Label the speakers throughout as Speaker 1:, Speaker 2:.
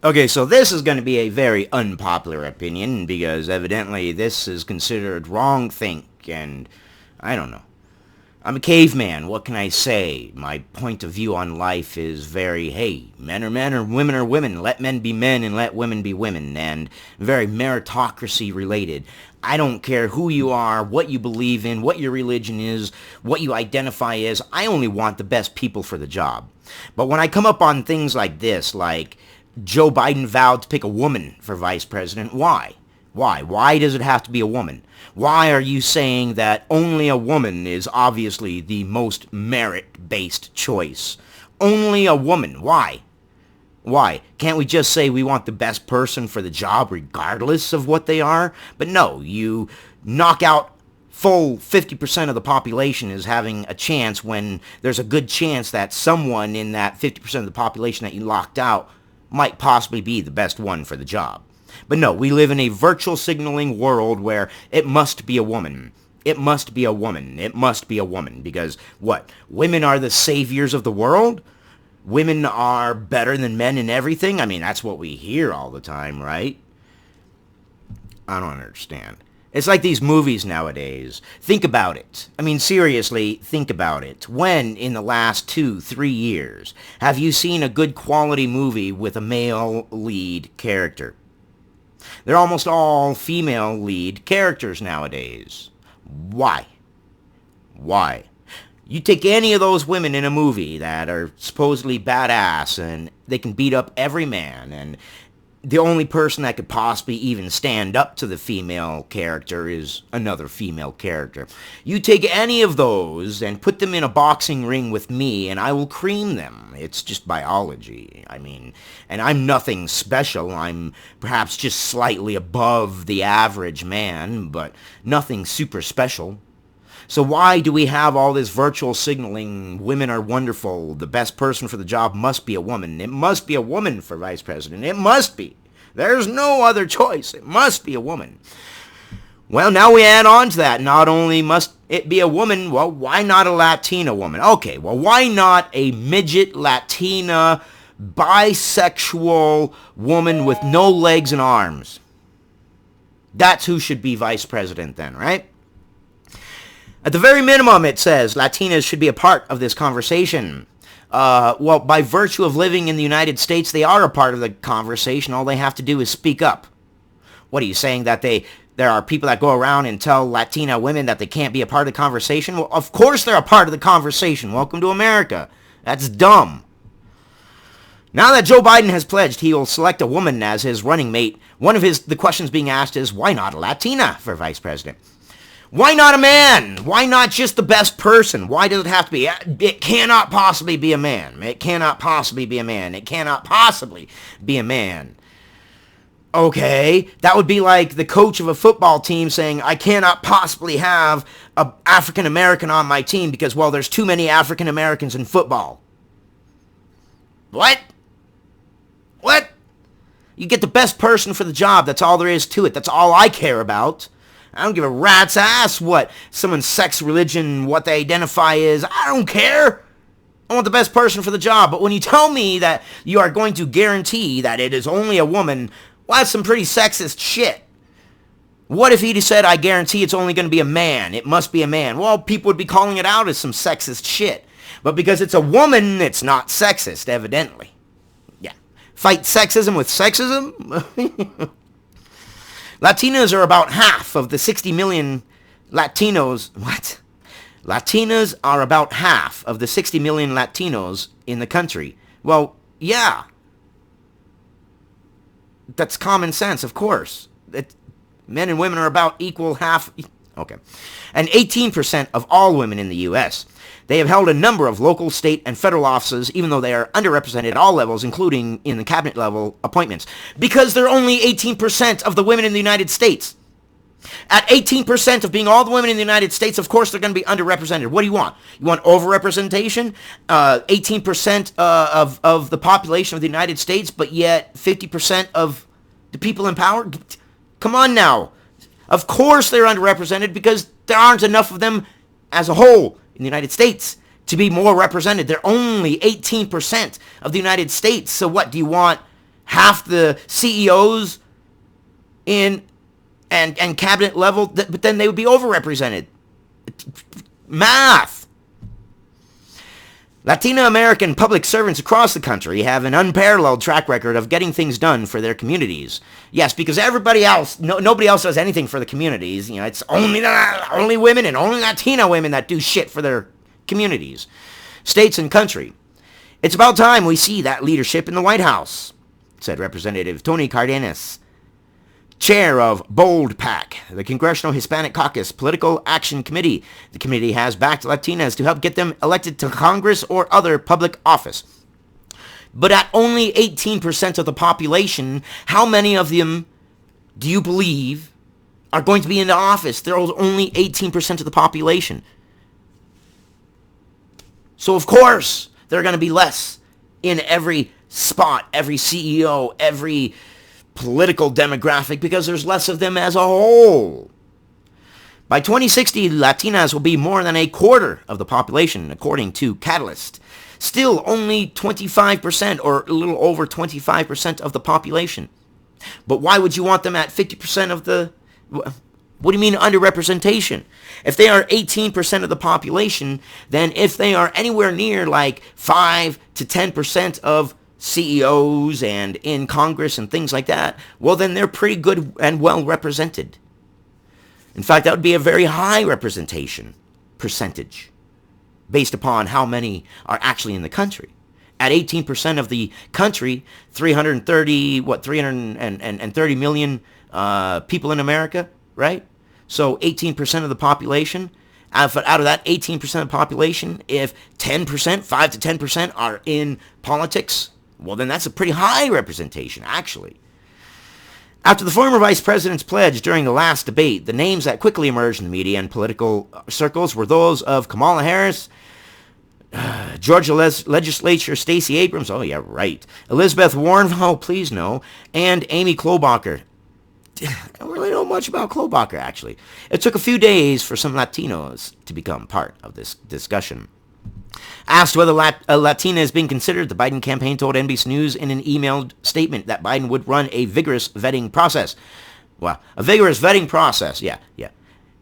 Speaker 1: Okay, so this is going to be a very unpopular opinion because evidently this is considered wrong think, and I don't know. I'm a caveman. What can I say? My point of view on life is very, hey, men are men and women are women. Let men be men and let women be women. And very meritocracy related. I don't care who you are, what you believe in, what your religion is, what you identify as. I only want the best people for the job. But when I come up on things like this, like Joe Biden vowed to pick a woman for vice president, why? Why? Why does it have to be a woman? Why are you saying that only a woman is obviously the most merit-based choice? Only a woman. Why? Why? Can't we just say we want the best person for the job regardless of what they are? But no, you knock out full 50% of the population is having a chance when there's a good chance that someone in that 50% of the population that you locked out might possibly be the best one for the job. But no, we live in a virtual signaling world where it must be a woman. It must be a woman. It must be a woman. Because what? Women are the saviors of the world? Women are better than men in everything? I mean, that's what we hear all the time, right? I don't understand. It's like these movies nowadays. Think about it. I mean, seriously, think about it. When, in the last 2-3 years, have you seen a good quality movie with a male lead character? They're almost all female lead characters nowadays. Why? Why? You take any of those women in a movie that are supposedly badass and they can beat up every man, and the only person that could possibly even stand up to the female character is another female character. You take any of those and put them in a boxing ring with me and I will cream them. It's just biology. I mean, and I'm nothing special. I'm perhaps just slightly above the average man, but nothing super special. So why do we have all this virtual signaling? Women are wonderful. The best person for the job must be a woman. It must be a woman for vice president. It must be. There's no other choice. It must be a woman. Well, now we add on to that. Not only must it be a woman, well, why not a Latina woman? Okay, well, why not a midget Latina bisexual woman with no legs and arms? That's who should be vice president then, right? At the very minimum, it says Latinas should be a part of this conversation. Well, by virtue of living in the United States, they are a part of the conversation. All they have to do is speak up. What are you saying, that there are people that go around and tell Latina women that they can't be a part of the conversation? Well, of course they're a part of the conversation. Welcome to America. That's dumb. Now that Joe Biden has pledged he will select a woman as his running mate, one of the questions being asked is, why not a Latina for vice president? Why not a man? Why not just the best person? Why does it have to be? It cannot possibly be a man. It cannot possibly be a man. It cannot possibly be a man. Okay, that would be like the coach of a football team saying, I cannot possibly have an African American on my team because, well, there's too many African Americans in football. What? What? You get the best person for the job. That's all there is to it. That's all I care about. I don't give a rat's ass what someone's sex, religion, what they identify as. I don't care. I want the best person for the job. But when you tell me that you are going to guarantee that it is only a woman, well, that's some pretty sexist shit. What if he said, I guarantee it's only going to be a man? It must be a man. Well, people would be calling it out as some sexist shit. But because it's a woman, it's not sexist, evidently. Yeah. Fight sexism with sexism? Latinas are about half of the 60 million Latinos. What? Latinas are about half of the 60 million Latinos in the country. Well, yeah. That's common sense, of course. Men and women are about equal half. Okay. And 18% of all women in the U.S. They have held a number of local, state, and federal offices, even though they are underrepresented at all levels, including in the cabinet level appointments. Because they're only 18% of the women in the United States. At 18% of being all the women in the United States, of course they're going to be underrepresented. What do you want? You want overrepresentation? 18% of the population of the United States, but yet 50% of the people in power? Come on now. Of course they're underrepresented because there aren't enough of them as a whole in the United States to be more represented. They're only 18% of the United States. So what, do you want half the CEOs in and cabinet level, but then they would be overrepresented. Math. Latina American public servants across the country have an unparalleled track record of getting things done for their communities. Yes, because everybody else, nobody else does anything for the communities. You know, it's only women and only Latina women that do shit for their communities, states, and country. It's about time we see that leadership in the White House, said Representative Tony Cardenas, chair of BOLD PAC, the Congressional Hispanic Caucus Political Action Committee. The committee has backed Latinas to help get them elected to Congress or other public office. But at only 18% of the population, how many of them do you believe are going to be in the office? There are only 18% of the population. So of course, there are going to be less in every spot, every CEO, every political demographic, because there's less of them as a whole. By 2060, Latinas will be more than a quarter of the population, according to Catalyst. Still, only 25% or a little over 25% of the population. But why would you want them at 50% of the... What do you mean underrepresentation? If they are 18% of the population, then if they are anywhere near like 5 to 10% of CEOs and in Congress and things like that, well, then they're pretty good and well represented. In fact, that would be a very high representation percentage based upon how many are actually in the country. At 18% of the country, 330 million people in America, right? So 18% of the population. Out of that 18% of the population, if 10%, 5 to 10% are in politics, well, then that's a pretty high representation, actually. After the former vice president's pledge during the last debate, the names that quickly emerged in the media and political circles were those of Kamala Harris, Georgia Legislature Stacey Abrams, oh yeah, right, Elizabeth Warren, oh please no, and Amy Klobuchar. I don't really know much about Klobuchar, actually. It took a few days for some Latinos to become part of this discussion. Asked whether a Latina is being considered, the Biden campaign told NBC News in an emailed statement that Biden would run a vigorous vetting process. Well, a vigorous vetting process, yeah.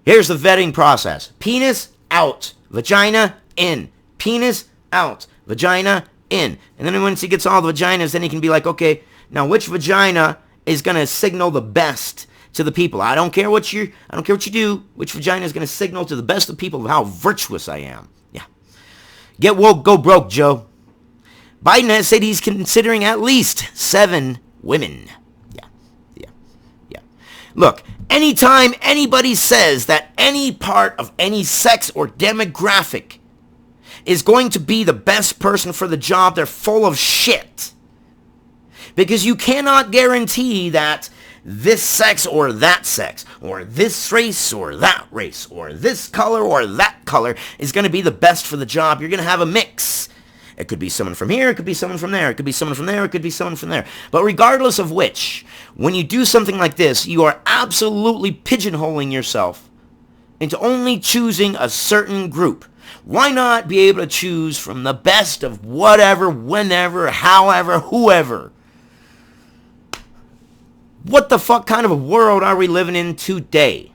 Speaker 1: Here's the vetting process. Penis out, vagina in. Penis out, vagina in. And then once he gets all the vaginas, then he can be like, okay, now which vagina is going to signal the best to the people? I don't care what you do. Which vagina is going to signal to the best of people of how virtuous I am? Yeah. Get woke, go broke, Joe. Biden has said he's considering at least 7 women. Yeah. Look, anytime anybody says that any part of any sex or demographic is going to be the best person for the job, they're full of shit. Because you cannot guarantee that this sex or this race or that race, or this color or that color is going to be the best for the job. You're going to have a mix. It could be someone from here, it could be someone from there, it could be someone from there, it could be someone from there. But regardless of which, when you do something like this, you are absolutely pigeonholing yourself into only choosing a certain group. Why not be able to choose from the best of whatever, whenever, however, whoever? What the fuck kind of a world are we living in today?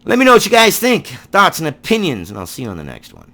Speaker 1: Let me know what you guys think, thoughts and opinions, and I'll see you on the next one.